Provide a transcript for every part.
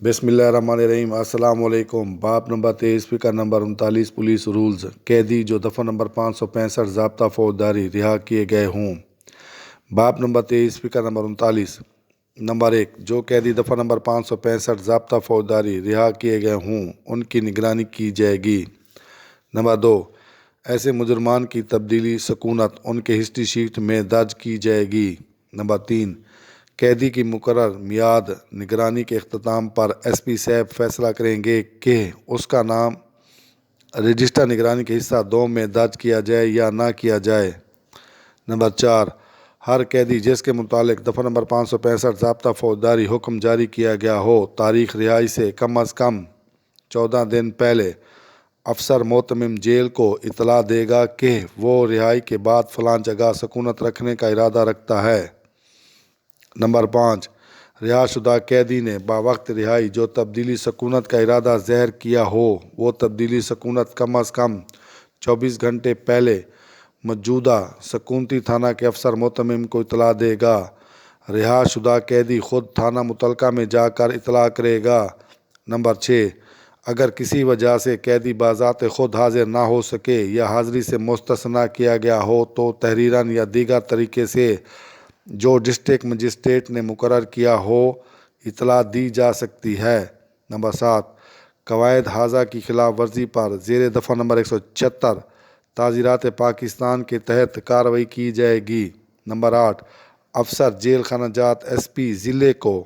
बिस्मिल्लाहिर्रहमानिर्रहीम। अस्सलाम वालेकुम। बाब नंबर 23 फ़िक़्र नंबर 39 पुलिस रूल्स। कैदी जो दफ़ा नंबर 565 ज़ाब्ता फौजदारी रिहा किए गए हों। बाब नंबर 23 फ़िक़्र नंबर 39। नंबर 1, जो कैदी दफ़ा नंबर 565 ज़ाब्ता फौजदारी रिहा किए गए हों उनकी निगरानी की जाएगी। नंबर 2, ऐसे मुजरमान की तब्दीली सकूनत उनके हिस्ट्री शीट में दर्ज की जाएगी। नंबर 3, कैदी की मुकर्रर मियाद निगरानी के अख्ताम पर SP साहब फैसला करेंगे कि उसका नाम रजिस्टर निगरानी के हिस्सा 2 में दर्ज किया जाए या ना किया जाए। नंबर 4, हर कैदी जिसके मुतालिक दफ़ा नंबर 565 ज़ाब्ता फौजदारी हुक्म जारी किया गया हो, तारीख़ रिहाई से कम अज़ कम 14 दिन पहले अफसर मोतमिम जेल को इतला देगा कि वो रिहाई के बाद फ़लाँ जगह सकूनत रखने का इरादा रखता है। नंबर 5, रिहाशुदा कैदी ने बावक्त रिहाई जो तब्दीली सकूनत का इरादा ज़ाहिर किया हो, वो तब्दीली सकूनत कम अज़ कम 24 घंटे पहले मौजूदा सकूनती थाना के अफसर मोतमिम को इतला देगा। रिहाशुदा कैदी ख़ुद थाना मुतलका में जाकर इतला करेगा। नंबर 6, अगर किसी वजह से कैदी बाज़ात ख़ुद हाजिर ना हो सके या हाज़िरी से मुस्तस्ना किया गया हो तो तहरीरन या दीगर तरीके से जो डिस्ट्रिक्ट मजिस्ट्रेट ने मुकर्रर किया हो इतला दी जा सकती है। नंबर 7, कवायद हाजा की खिलाफ वर्जी पर ज़ेर दफ़ा नंबर 176 ताज़ीरात पाकिस्तान के तहत कार्रवाई की जाएगी। नंबर 8, अफसर जेल खाना जात SP ज़िले को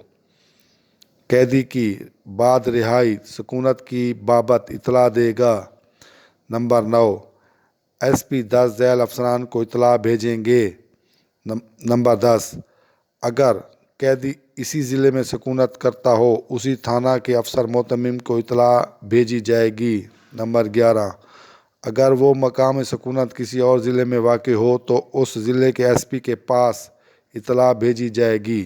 कैदी की बाद रिहाई सकूनत की बाबत इतला देगा। नंबर 9, SP 10 झैल अफसरान को इतला भेजेंगे। नंबर 10, अगर कैदी इसी ज़िले में सकूनत करता हो उसी थाना के अफसर मोतमिम को इतला भेजी जाएगी। नंबर 11, अगर वो मकाम सकूनत किसी और ज़िले में वाक़ हो तो उस ज़िले के SP के पास इतला भेजी जाएगी।